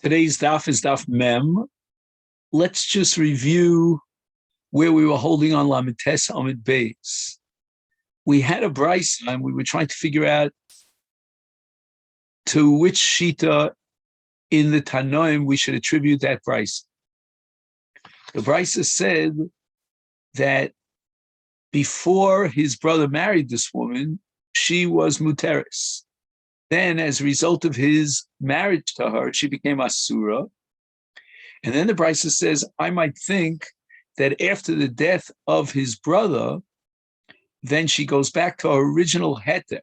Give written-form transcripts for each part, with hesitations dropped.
Today's daf is daf mem. Let's just review where we were holding on Lamites Amid Beis. We had a brisa and we were trying to figure out to which shita in the Tanoim we should attribute that brisa. The brisa said that before his brother married this woman, she was muteris. Then, as a result of his marriage to her, she became asura. And then the brisa says, I might think that after the death of his brother, then she goes back to her original heter,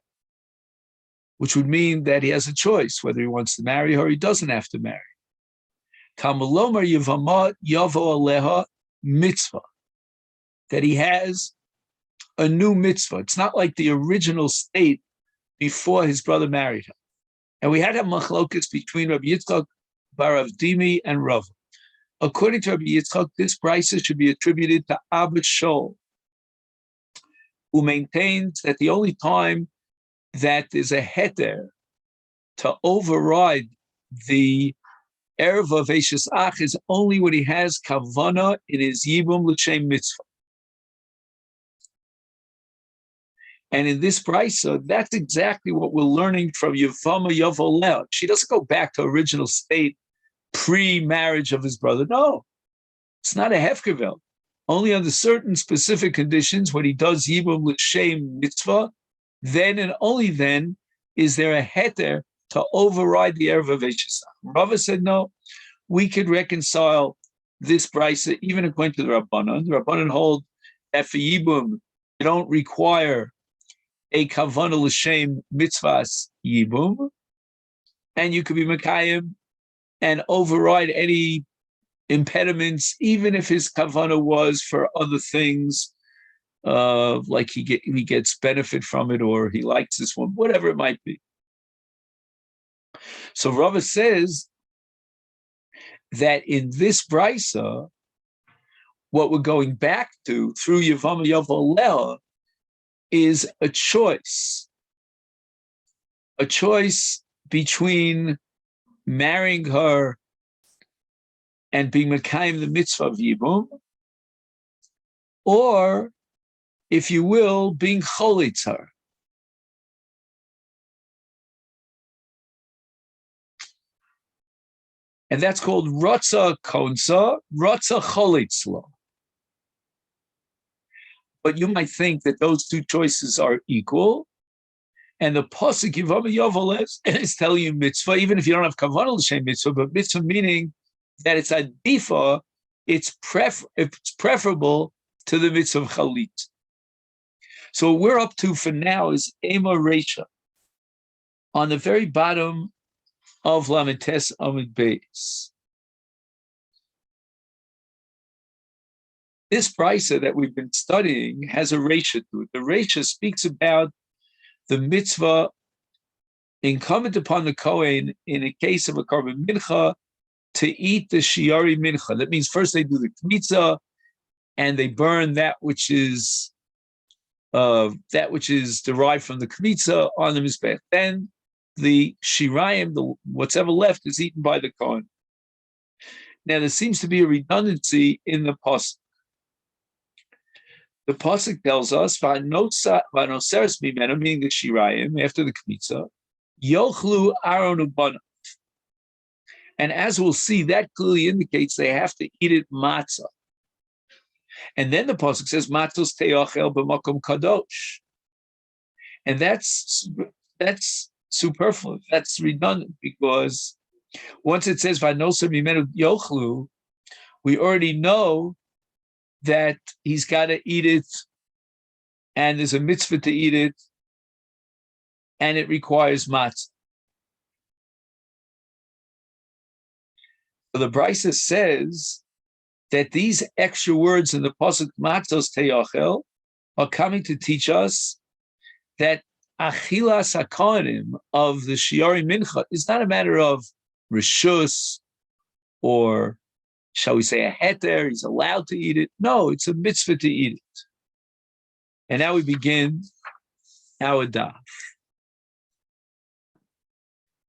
which would mean that he has a choice, whether he wants to marry her or he doesn't have to marry. Tamalomar Yevamot yavo aleha mitzvah, that he has a new mitzvah. It's not like the original state before his brother married her. And we had a machlokas between Rabbi Yitzchak bar Avdimi and Rav. According to Rabbi Yitzchak, this brisa should be attributed to Abba Shol, who maintains that the only time that there's a heter to override the erev of Eishes Ach is only when he has kavana in his yibum l'shem mitzvah. And in this brisa, that's exactly what we're learning from Yevamot Yavoleh. She doesn't go back to original state pre-marriage of his brother. No, it's not a hefkevel. Only under certain specific conditions, when he does yibum l'shem mitzvah, then and only then is there a heter to override the erev of Eishes Ach. Rava said, no, we could reconcile this brisa even according to the Rabbanan. The Rabbanan hold that for yibum, you don't require a kavana l'shem mitzvahs yibum, and you could be mekayim and override any impediments, even if his kavana was for other things, like he gets benefit from it, or he likes this one, whatever it might be. So Rava says that in this brisa, what we're going back to through Yevamot Yavoleh is a choice between marrying her and being mekayim the mitzvah of yibum, or, if you will, being cholitz her. And that's called rotza konsa, rotza cholitz lo. But you might think that those two choices are equal, and the pasuk Yevamot Yavoleh is telling you mitzvah, even if you don't have kavanah l'shem mitzvah, but mitzvah meaning that it's adifa, it's preferable to the mitzvah of chalit. So what we're up to for now is Ema Reisha, on the very bottom of Lamites Amid Beis. This brisa that we've been studying has a reisha to it. The reisha speaks about the mitzvah incumbent upon the Kohen in a case of a korban mincha to eat the shiari mincha. That means first they do the kmitza and they burn that which is derived from the kmitza on the mizbech. Then the shirayim, what's ever left, is eaten by the Kohen. Now there seems to be a redundancy in the pasuk. The pasuk tells us, "Vanoseres mimenu," meaning the shirayim after the kmitza, yochlu aron ubanav. And as we'll see, that clearly indicates they have to eat it matzah. And then the pasuk says, "Matzos te'achel b'makom kadosh," and that's superfluous. That's redundant, because once it says "Vanoser mimenu yochlu," we already know that he's got to eat it, and there's a mitzvah to eat it, and it requires matzah. So the brisa says that these extra words in the pasuk matzos te'achel are coming to teach us that achilas hakohanim of the shiari mincha is not a matter of rishus, or shall we say a heter, he's allowed to eat it. No, it's a mitzvah to eat it. And now we begin our daf.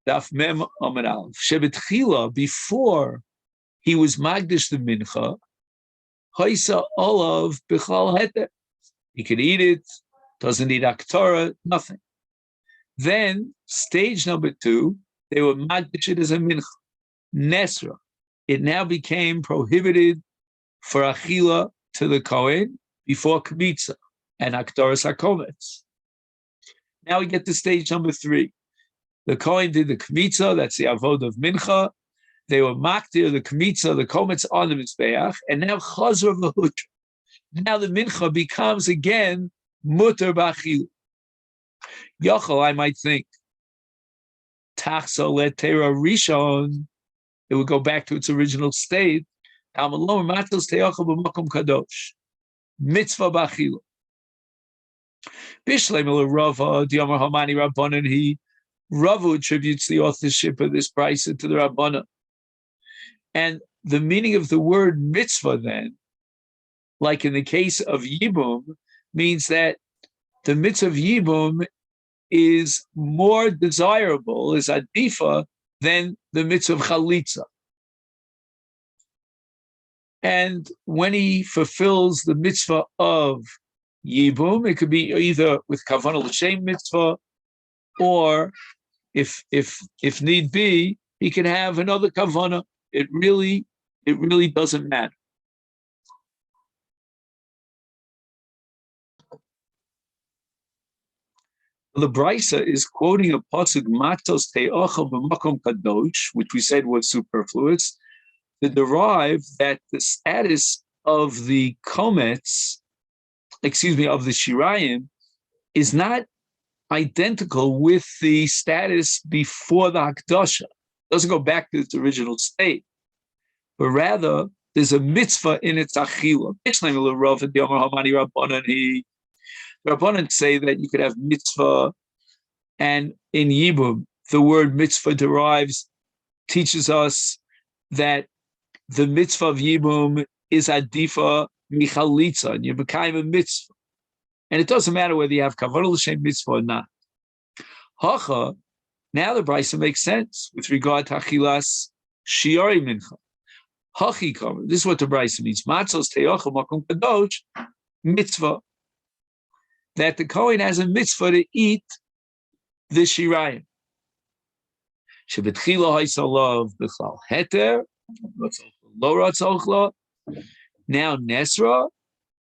Daf Mem Amud Aleph. Shebetchila, before he was Magdish the Mincha, Haisa Olav B'chal Heter. He could eat it, doesn't need Aktorah, nothing. Then, stage number 2, they were Magdish it as a Mincha. Nesra. It now became prohibited for Achila to the Kohen before Kmitza and Aktoras HaKometz. Now we get to stage number 3. The Kohen did the Kmitza, that's the Avod of Mincha. They were Maktir, the Kmitza, the Kometz on the Mizbeach, and now Chazor V'Hutra. Now the Mincha becomes again Mutter B'Achila. Yochel, I might think, Tachso Letera Rishon, it would go back to its original state. Mitzvah b'achila. Bishleim Rava, Diamar Hamani Rabbanan. He Rava attributes the authorship of this price to the Rabbanan, and the meaning of the word mitzvah then, like in the case of Yibum, means that the mitzvah of Yibum is more desirable, is adifa, than the mitzvah of chalitza. And when he fulfills the mitzvah of Yibum, it could be either with kavanah l'shem mitzvah, or if need be, he can have another kavanah. It really doesn't matter. The Brisa is quoting a pasuk matos te'achal b'makom kadosh, which we said was superfluous, to derive that the status of the komets, of the shirayim, is not identical with the status before the hakdasha. It doesn't go back to its original state, but rather there's a mitzvah in its achila. Rabbanan say that you could have mitzvah, and in Yibum, the word mitzvah teaches us that the mitzvah of Yibum is adifa michalitza, and you become a mitzvah. And it doesn't matter whether you have kavanah l'shem mitzvah or not. Hacha, now the brisa makes sense with regard to achilas shiori mincha. Hachi, this is what the brisa means. Matzos te'ochel makom kadosh, mitzvah. That the Kohen has a mitzvah to eat the shirayim. Shebetchila haisalav b'chal heter, lo ratzochla. Now nesra,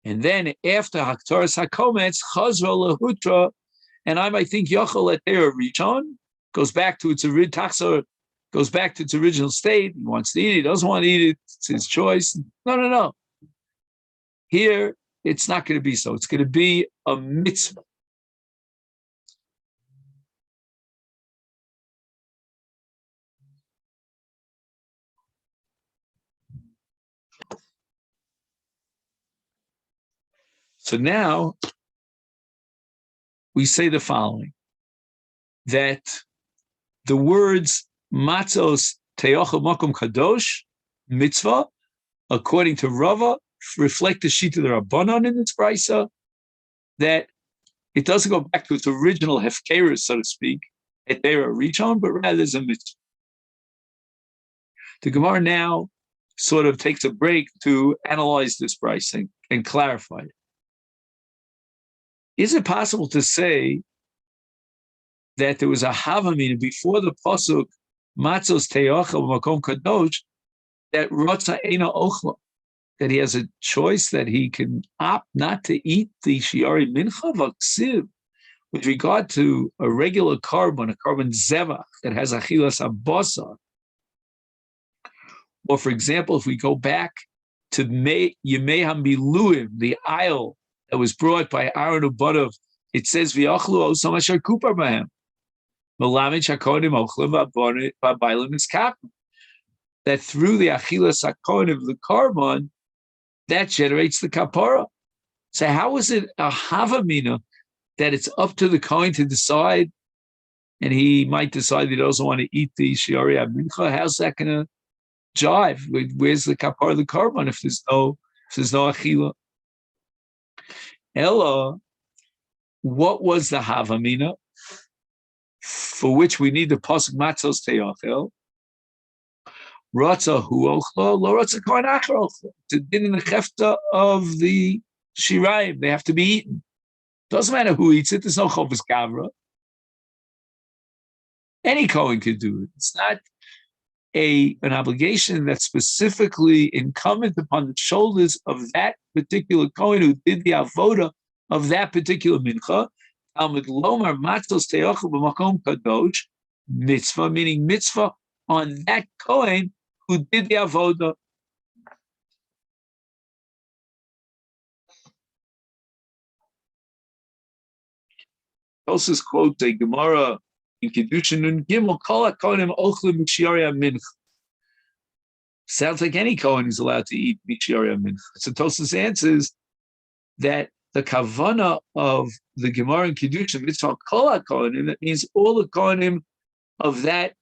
and then after haktoras hakometz chazra lehutra, and I might think yochel etera richon goes back to its original state. He wants to eat it, he doesn't want to eat it. It's his choice. No. Here, it's not going to be so. It's going to be a mitzvah. So now we say the following, that the words matzos te'ochel makom kadosh, mitzvah, according to Rava, reflect the sheet of the Rabbanan in its brisa, that it doesn't go back to its original hefkerus, so to speak, etera richon, but rather there's a mitzvah. The Gemara now sort of takes a break to analyze this brisa and clarify it. Is it possible to say that there was a havamina before the pasuk matzos te'ochel makom kadosh, that rotza eina ochla, that he has a choice, that he can opt not to eat the shiari mincha v'ksiv, with regard to a regular carbon, a carbon zevach that has achilas abasa? Or, for example, if we go back to Yemei Hamiluim, the aisle that was brought by Aaron Ubadov, it says v'yachlu osam asher kupar b'hem, v'lamed shakonim ochlim v'abailim iskap, that through the achilas hakonim of the carbon, that generates the kapara. So how is it a havamina that it's up to the kohen to decide, and he might decide he doesn't want to eat the shiari mincha? How's that going to jive? Where's the kapara of the carbon if there's no achila? Ella, what was the havamina? for which we need the pasuk matzos te'achel. Ratza hu ochlo, lo ratza kohen acher ochlo. To din in the chefta of the shirayim, they have to be eaten. Doesn't matter who eats it. There's no chovas gavra. Any kohen could do it. It's not an obligation that's specifically incumbent upon the shoulders of that particular kohen who did the avoda of that particular mincha. Talmud lomar matzos te'achel b'makom kadosh mitzvah, meaning mitzvah on that kohen who did the avoda. Tosfos quote a Gemara in Kedushin Nun Gimel, Kol HaKohanim Ochlim Mishiari HaMincha. Sounds like any Kohen is allowed to eat Mishiari HaMincha. So Tosfos answers that the Kavana of the Gemara in Kedushin, Mitzvah Kol HaKohanim, that means all the Kohanim of that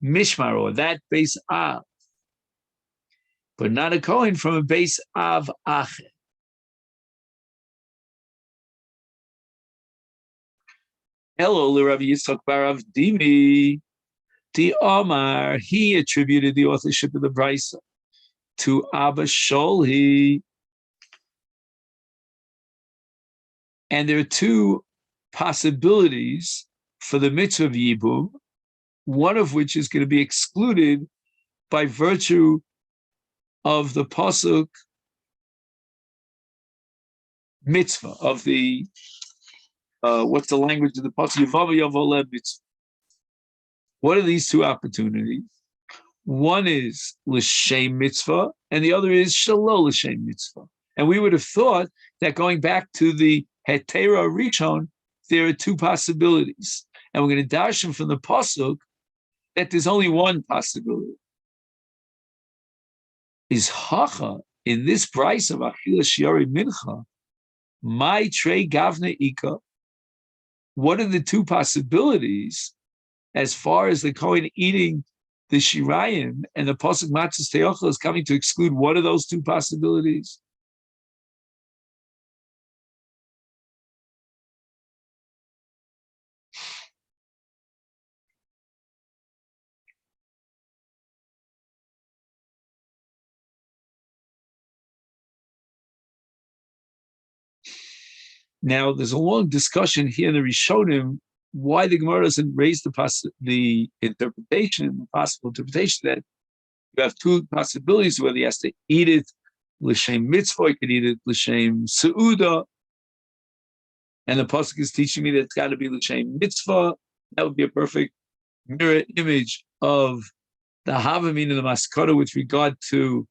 Mishmar, or that base Av, but not a Kohen from a base Av Acher. Hello, Rabbi Yitzchak bar Avdimi, the Omar, he attributed the authorship of the Brisa to Abba Sholhi. And there are two possibilities for the mitzvah of Yibum, one of which is going to be excluded by virtue of the pasuk mitzvah, of the what's the language of the pasuk? Yevamot mitzvah. What are these two opportunities? One is l'shem mitzvah, and the other is shelo l'shem mitzvah. And we would have thought that going back to the hetera rishon, there are two possibilities, and we're going to darshan from the pasuk that there's only one possibility. Is hacha in this price of achila shiari mincha, my trey gavne ika. What are the two possibilities as far as the Kohen eating the shirayim and the pasuk matzos te'achel is coming to exclude? What are those two possibilities? Now, there's a long discussion here in the Rishonim why the Gemara doesn't raise the interpretation, the possible interpretation that you have two possibilities, whether he has to eat it l'shem mitzvah, he could eat it l'shem seuda, and the pasuk is teaching me that it's got to be l'shem mitzvah. That would be a perfect mirror image of the Havamina and the Maskara with regard to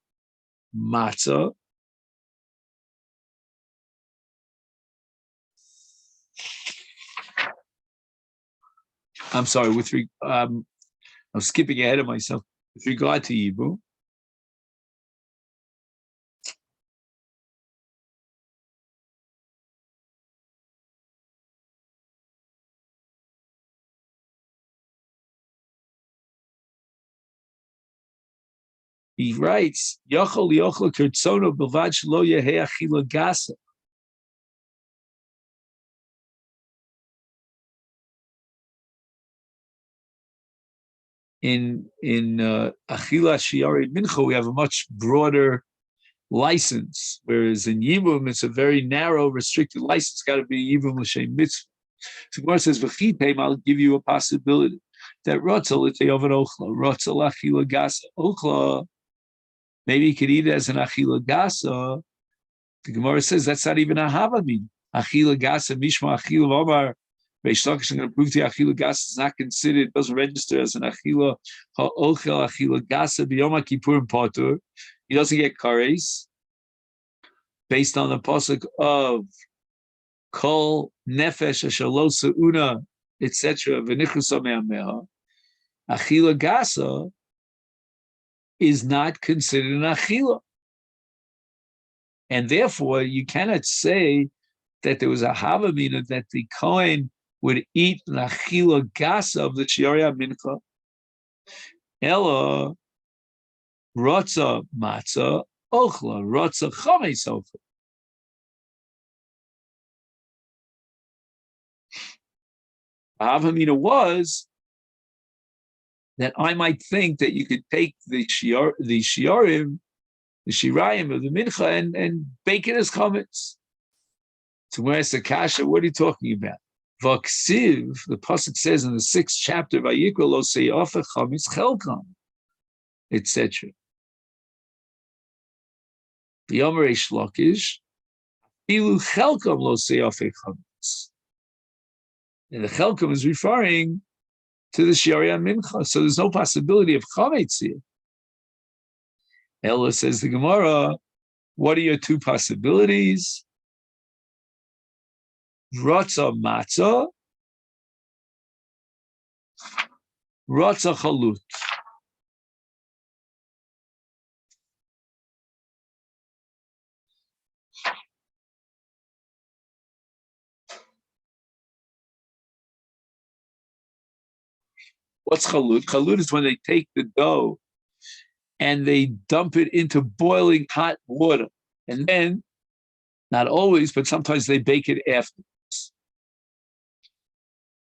matzah. I'm sorry, I'm skipping ahead of myself. With regard to Yibum, he writes, Yochel yochel kirtzono bilvad shelo yehei achila gasa. In Achila Shiari Mincha, we have a much broader license, whereas in Yibum, it's a very narrow, restricted license. It's got to be Yibum L'Shem Mitzvah. So Gemara says, V'chitem, I'll give you a possibility that Rotzel L'Teyovan Ochla, Rotzel Achila Gasa Ochla, maybe you could eat it as an Achila Gasa. The Gemara says that's not even a Havamim. Achila Gasa, Mishma Achila Omar. Reish Lakish is going to prove to you Achila Gasa is not considered, doesn't register as an Achila Ha'ochel Achila Gasa B'Yom HaKippurim Potur. He doesn't get kares based on the pasuk of Kol Nefesh Ashalo Seuna, etc. V'nichusa me'ameha. Achila Gasa is not considered an Achila. And therefore, you cannot say that there was a Havamina that the Kohen would eat an Achila Gasa of the Shiari Mincha. Ella Rotza Matzah Ochla, Rotza Chametz Ochla. Havamina was that I might think that you could take the shirayim of the mincha and bake it as chametz. So where's the kasha? What are you talking about? Vaksiv, the pasuk says in the 6th chapter, Vayikra lo seyafa chametz chelkam, etc. The Yomer Reish Lakish, ilu chelkam lo seyafa chametz. And the chelkam is referring to the shirayim mincha, so there's no possibility of chametz here. Ella says the Gemara, what are your two possibilities? Ratza matzah, ratza chalut. What's chalut? Chalut is when they take the dough and they dump it into boiling hot water. And then, not always, but sometimes they bake it afterwards.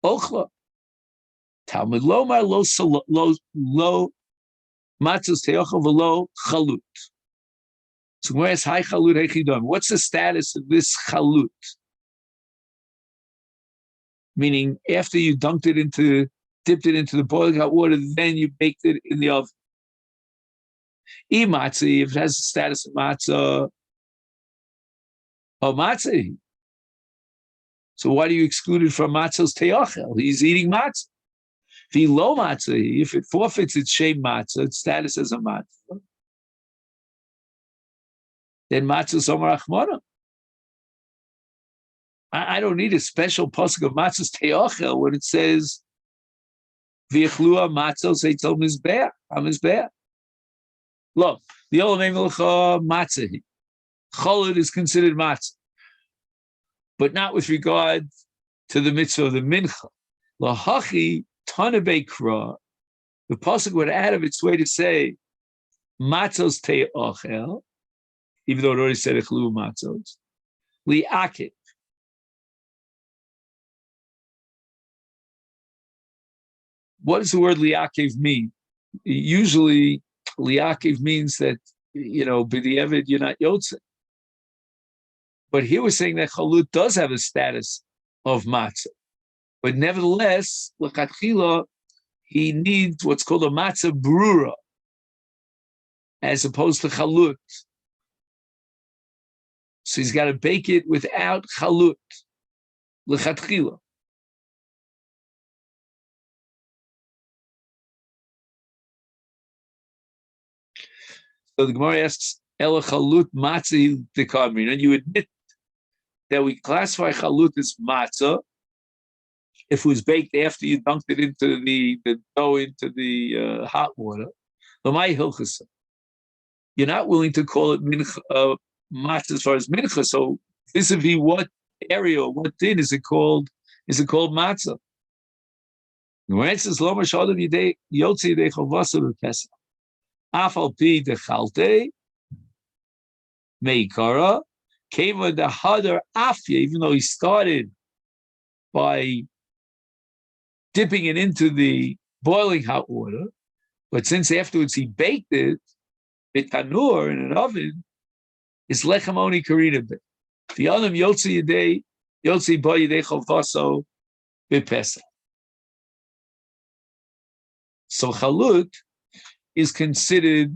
Ochla. Talmud lomar lo matzos teocha v'lo chalut. So where's high chalut hechidon? What's the status of this chalut? Meaning, after you dipped it into the boiling hot water, then you baked it in the oven. Matzah, if it has the status of matzah, matzah. So why do you exclude it from matzah's teochel? He's eating matzah. If he low matzah, if it forfeits its shame matzah, its status as a matzah, then matzah somar achmona. I don't need a special pasuk of matzah's teochel when it says v'yichlua matzos eitzel mizbeach, hamizbeach. Look, the old name of matzah. Cholad is considered matzah, but not with regard to the mitzvah of the mincha. Lahachi tanabei kra. The pasuk would add of its way to say matzos te'achel, even though it already said echlu matzos. Li'akiv. What does the word li'akiv mean? Usually, li'akiv means that, b'di'evid, you're not yotze. But here we're saying that chalut does have a status of matzah. But nevertheless, l'chatchila, he needs what's called a matzah brura, as opposed to chalut. So he's got to bake it without chalut, l'chatchila. So the Gemara asks, Ela chalut matzah dekamrin, and you admit that we classify chalut as matzah if it was baked after you dunked it into the dough into the hot water. You're not willing to call it mincha, matzah as far as mincha. So vis-a-vis what area or what din is it called? Is it called matzah? The answer is lomar shadam yidei yotzi yidei chavasa b'pesach. Afal pi dechalte meikara came with the hadar afya, even though he started by dipping it into the boiling hot water, but since afterwards he baked it, tanur in an oven, is lechem oni karina bit. The other yotzi ba yidei chalvaso b'pesach. So chalut is considered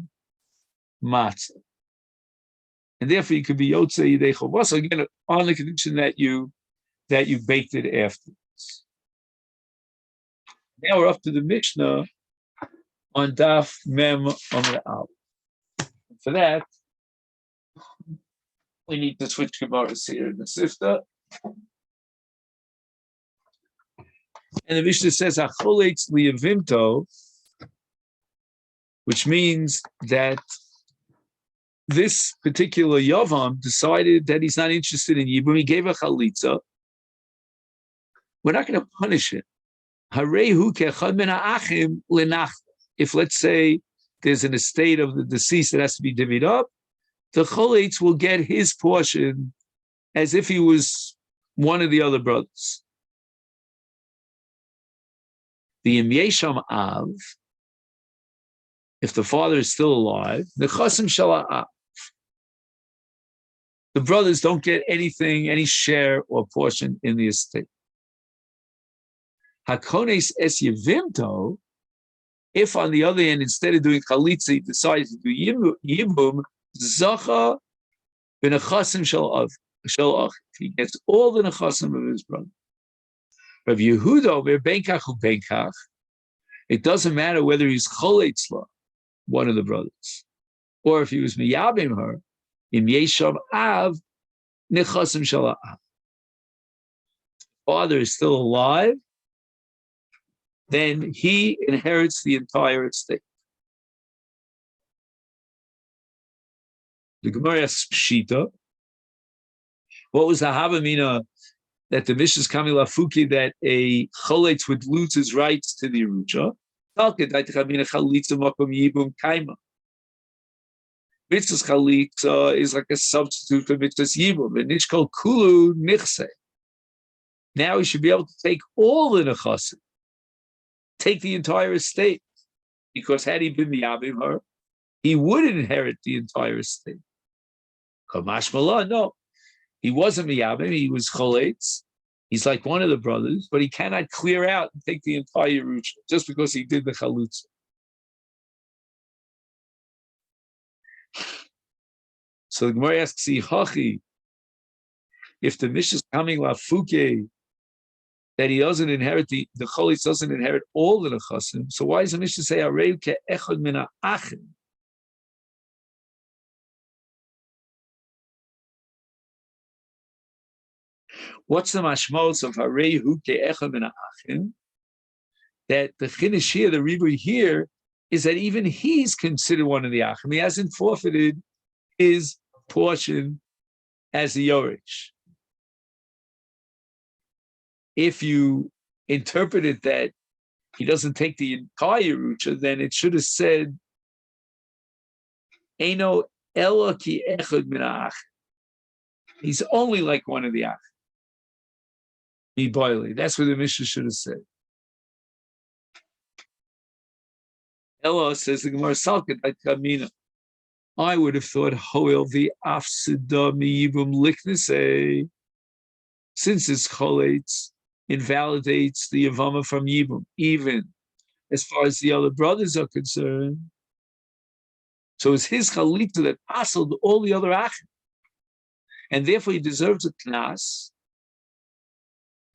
matzah, and therefore you could be yotze yidei chalvaso again on the condition that you baked it afterwards. Now we're up to the Mishnah on Daf Mem Amud Aleph. For that, we need to switch Gemaras here in the Sifta. And the Mishnah says, Acholetz liyavimto, which means that this particular Yavam decided that he's not interested in Yibum. He gave a chalitza. We're not going to punish him. If, let's say, there's an estate of the deceased that has to be divvied up, the Choletz will get his portion as if he was one of the other brothers. The Im Yesham Av, if the father is still alive, the chasim shala'ah, the brothers don't get anything, any share or portion in the estate. Hakones es yevimto, if on the other hand, instead of doing chalitza, he decides to do yibum, zacha b'nechasim shalach, he gets all the nechasim of his brother. Rav Yehuda over benkach u benkach, it doesn't matter whether he's choletzla, one of the brothers, or if he was miyabim her, im yeshav av nechasim shalach. Father is still alive, then he inherits the entire estate. The Gemara asks Shita, what was the Havamina that the Mishnah's coming lafuki that a choletz would lose his rights to the Yerusha? Mitzvah's chalitza is like a substitute for mitzvah's yibum, and nishkol kulu nichse. Now he should be able to take all the nechasim, take the entire estate, because had he been the Abim her, he would inherit the entire estate. Kamash Malah, no, he wasn't Miyabim, he was Choletz. He's like one of the brothers, but he cannot clear out and take the entire Yerusha just because he did the Chalutza. So the Gemara asks, Hachi, if the Mishnah is coming lafuke, that he doesn't inherit the Choletz doesn't inherit all the Nechasim, so why does the Mishnah say Areu ke'echad min ha'achim? What's the mashmos of Areu ke'echad min ha'achim? That the Chiddush here, the Ribui here, is that even he's considered one of the Achim. He hasn't forfeited his portion as the Yorish. If you interpret it that he doesn't take the entire Yerusha, then it should have said, Eino ela ki echad min ha'achim. He's only like one of the Achim. That's what the Mishnah should have said. Ella says the Gemara Salket Kamina. I would have thought Hoel the Afsida Miyibum Liknise, since it's Choletz, invalidates the Yevamot from Yibum, even as far as the other brothers are concerned. So it's his Chalita that passed all the other Achim. And therefore he deserves a Knas,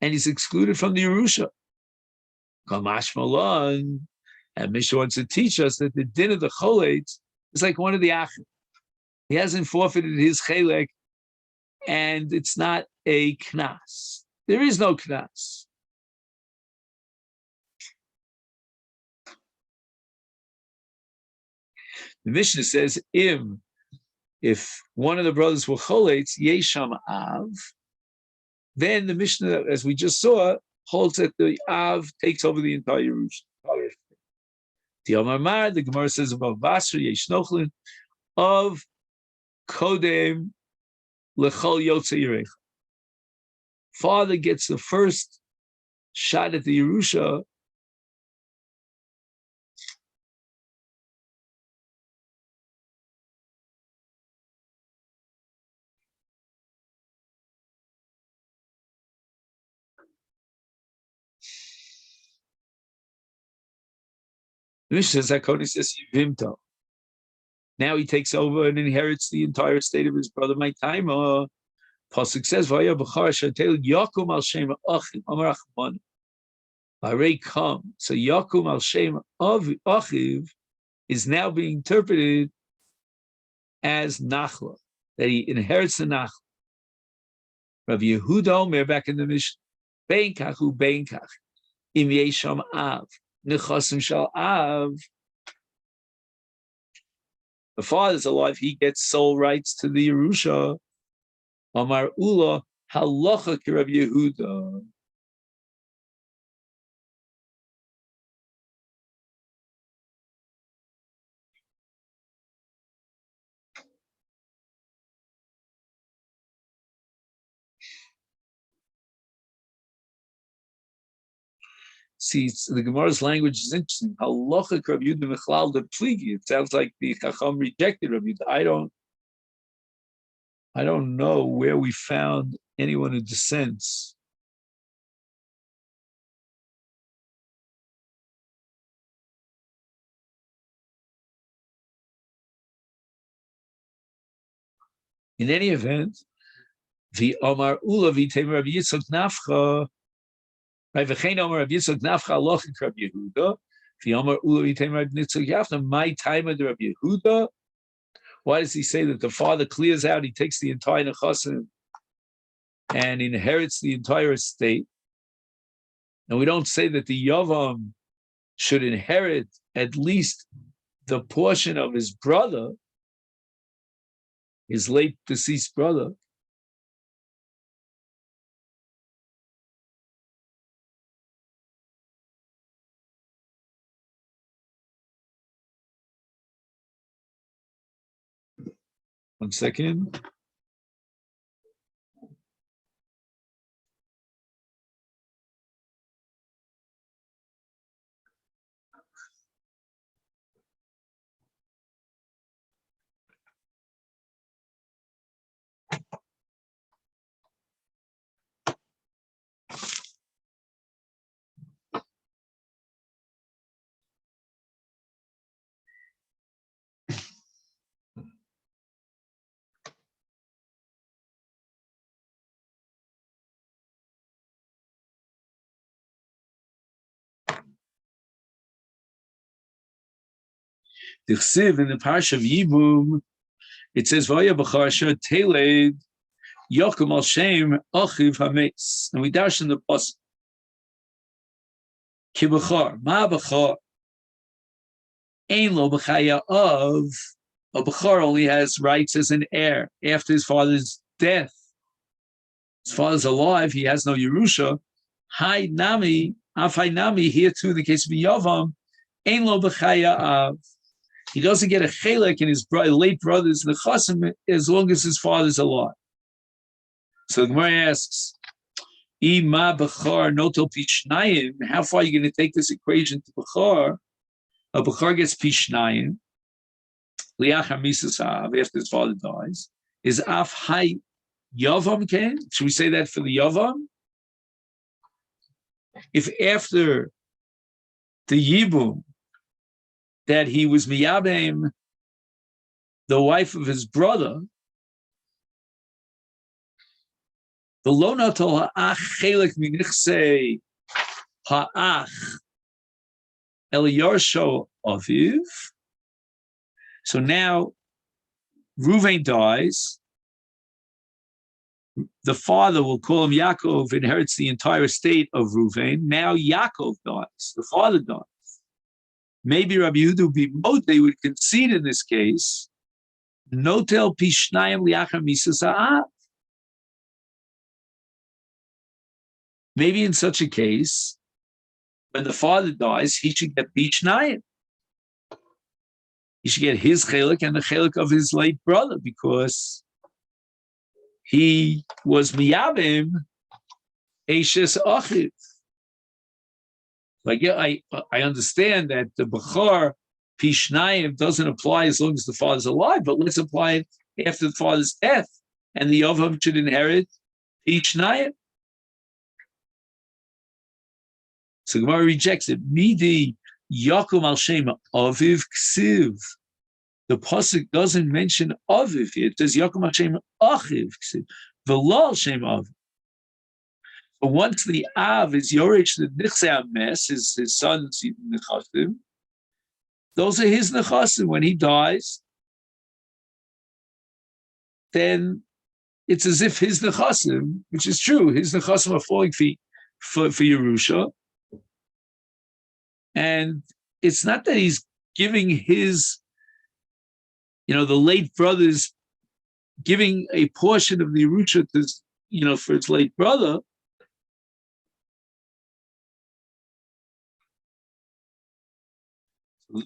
and he's excluded from the Yerusha. Kamash Malan. And Mishnah wants to teach us that the din of the Choletz is like one of the Achim. He hasn't forfeited his Chelek, and it's not a Knas. There is no Knas. The Mishnah says, if one of the brothers were Choletz, Yesham Av, then the Mishnah, as we just saw, holds that the Av takes over the entire Yerusha. The Amar, the Gemara says about Basra Yeshnochlin of Kodem Lechol Yotze Yirecha. Father gets the first shot at the Yerusha. The Mishnah says Hakoni says Yivimto. Now he takes over and inherits the entire estate of his brother. My time, Pasuk says, "Vaya b'char shatel Yakum al shem achim amar achman." Arei come. So Yakum al shem of achiv is now being interpreted as Nachla, that he inherits the Nachla. Rav Yehuda Omer back in the Mishnah, Beinkach u beinkach im yesham av nechasim shal av. The father's alive, he gets sole rights to the Yerusha. Amar Ula halacha ki Rav Yehuda. See, the Gemara's language is interesting. Halacha Rabbi Yehuda Mechlal de Pligi. It sounds like the Chacham rejected Rabbi Yehuda. I don't know where we found anyone who dissents. In any event, the Omar Ula v'Tem Rabbi Yitzchak Nafcha, v'chein Omar Rabbi Yitzchak Nafcha Aloch Rabbi Yehuda, the Omar Ula v'Tem Rabbi Yitzchak Yafna, my time of Rabbi Yehuda. Why does he say that the father clears out? He takes the entire nechasim and inherits the entire estate. And we don't say that the Yavam should inherit at least the portion of his brother, his late deceased brother. One second. The Chsiv in the Parsha of Yibum, it says, "Vaya b'charsha teled yokum al shem achiv hametz," and we dash in the pasuk, "Ki b'char ma b'char ein lo b'chaya of." A b'char only has rights as an heir after his father's death. His father's alive; he has no Yerusha. Hai nami, afai nami. Here too, in the case of Yavam, ein lo b'chaya of. He doesn't get a chelek in his late brother's nechasim as long as his father's alive. So the Gemara asks, "Ima b'char notel pishnayim." How far are you going to take this equation to b'char? A b'char gets pishnayim liachar misasav after his father dies. Is af hai yavam ken? Should we say that for the yavam? If after the yibum that he was miyabem, the wife of his brother, the lo natal ha'ach chelek minichsei ha'ach el yarsho aviv. So now Reuven dies. The father, will call him Yaakov, inherits the entire estate of Reuven. Now Yaakov dies. The father dies. Maybe Rabbi Yehuda would be they would concede in this case, notel pishnayim liachar misasa'ah. Maybe in such a case, when the father dies, he should get pishnayim. He should get his chelik and the chelik of his late brother, because he was miyabim eishes achiv. Like, yeah, I understand that the b'char pishnayim doesn't apply as long as the father's alive, but let's apply it after the father's death, and the yavam should inherit pishnayim. So Gemara rejects it. Midi yakum al shem aviv ksiv. The pasuk doesn't mention aviv here. It says yakum al shem achiv ksiv. V'lo al shem aviv. But once the Av is Yorich, the Nichsei Mes, his son's Nechasim, those are his Nechasim. When he dies, then it's as if his Nechasim, which is true, his Nechasim are falling for Yerusha. And it's not that he's giving his, the late brother's giving a portion of the Yerusha to, for its late brother.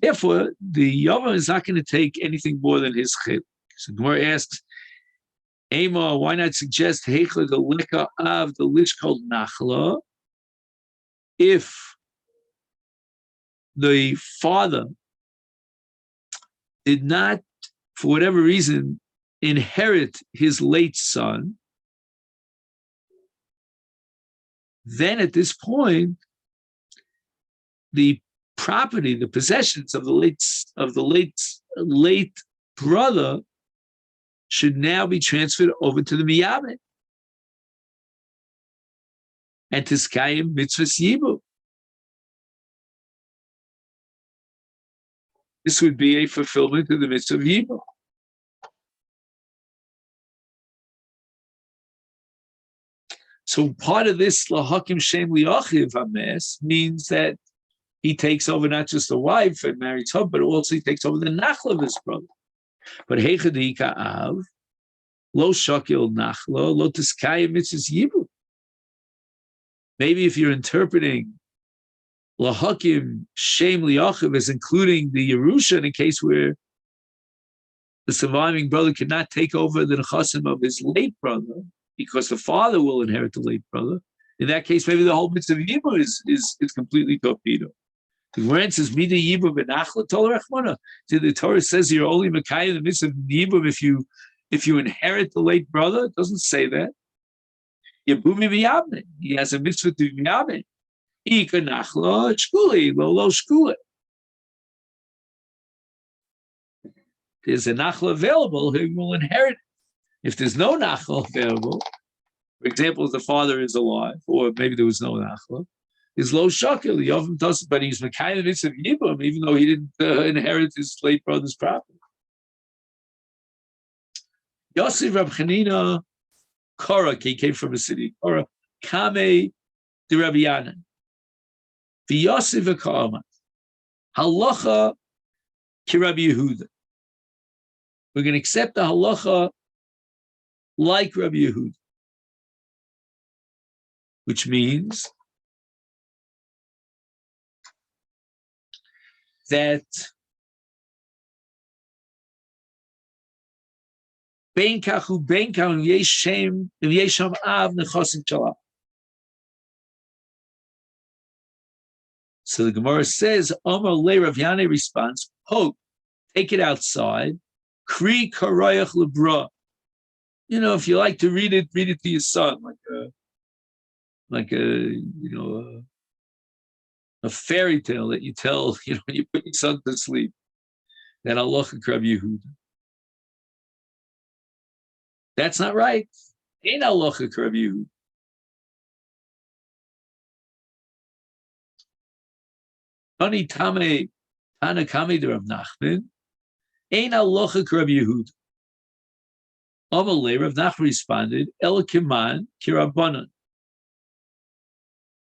Therefore, the Yavam is not going to take anything more than his chit. So Gemara asks, Ema, why not suggest Heichla the Leka of the Lich called Nachla? If the father did not, for whatever reason, inherit his late son, then at this point, the property, the possessions of the late brother should now be transferred over to the Miyabed and to Skayim Mitzvahs Yibum. This would be a fulfillment of the mitzvah of Yibum. So part of this Lahakim Shem Liachiv Hames means that he takes over not just the wife and marries her, but also he takes over the nachla of his brother. But Heichadika Av, Lo Shakil Nachla, Lo Tiskaya Mitzvahs Yibum. Maybe if you're interpreting Lahakim Shem Liachiv as including the Yerusha in a case where the surviving brother could not take over the nechasim of his late brother because the father will inherit the late brother, in that case, maybe the whole mitzvah of Yibum is completely torpedoed. The Gemara says, "Mida Yibum benachla tol rachmana." The Torah says you're only mekayim the mitzvah of Yibum if you inherit the late brother. It doesn't say that. Yebumi miyabne. He has a mitzvah to miyabne. Ika nachla shkuli lo shkuli. There's a nachla available, he will inherit it. If there's no nachla available, for example, if the father is alive, or maybe there was no nachla, is lo shakil. Yovam does, but he's mekayim mitzvah yibum, even though he didn't inherit his late brother's property. Yosef Rab Chanina Korah, he came from a city. Korah Kame de Rabbi Yanan. V'Yosef v'Ka'amat halacha ki Rabbi Yehuda. We're going to accept the halacha like Rabbi Yehuda, which means that bein kachu bein kachu yesham av nechasim shalach. So the Gemara says, Omar le Rav Yanai responds, poke, take it outside, kri karayach lebra. You know, if you like to read it to your son, like a fairy tale that you tell, when you put your son to sleep. That halacha Rabbi Yehuda. That's not right. Ain't halacha Rabbi Yehuda. Tani Tame Tana Kame de Rav Nachman. Ain't halacha Rabbi Yehuda. Amalei Rav Nachman responded, El Kiman Kirabanan.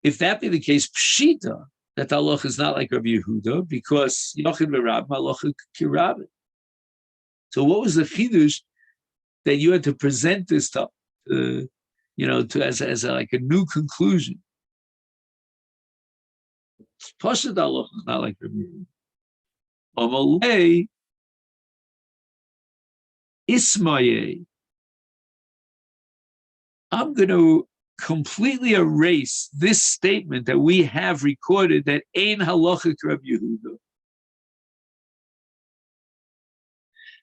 If that be the case, Pshita, that the halacha is not like Rabbi Yehuda, because Yochid Merab halacha Kirabin. So what was the chidush that you had to present this to as like a new conclusion? Pasha halacha is not like Rabbi Yehuda. Amalei Ismaye. I'm going to completely erase this statement that we have recorded that Ein Halacha Rabbi Yehuda,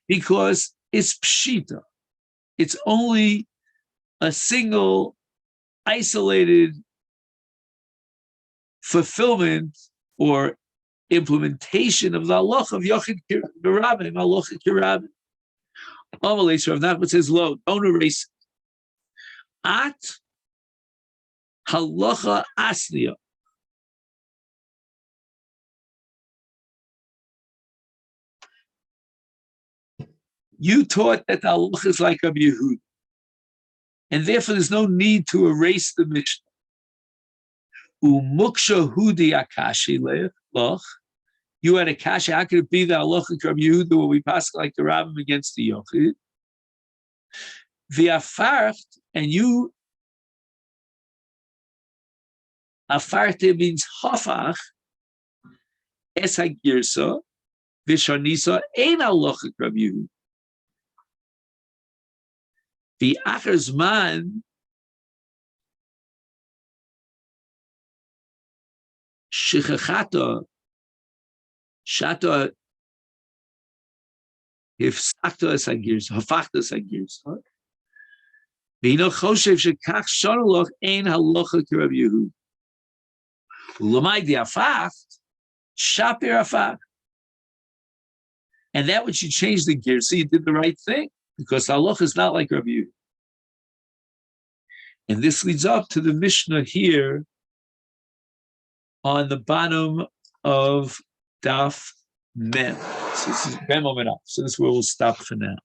because it's Pshita. It's only a single, isolated fulfillment or implementation of the halacha of Yochid Kirabim, halacha Kirabim. Amalei Rav Nachman says, "Lo, don't erase it. At halacha asliya." You taught that the halacha is like Rabbi Yehuda, and therefore there's no need to erase the Mishnah. Umuksha hudi akashi lech. You had a kasha. How could it be the halacha Rabbi Yehuda where we pass like the Rabbim against the Yochid? V'afarcht, and you afarte means hafach es hagirsa v'shanisa ein halacha Rabbi Yehuda. V'acher zman shechachata Shata hifsakta es hagirs, hafachta es hagirs. V'ino choshev shekach shonaloch ein halacha k'Rab Yehuda. L'may di'afacht, shapir afach. And that which you changed the gear, so you did the right thing, because halacha is not like Rab Yehuda. And this leads up to the Mishnah here on the bottom of Daf Mem. So this is Mem Omenaf. So this is where we'll stop for now.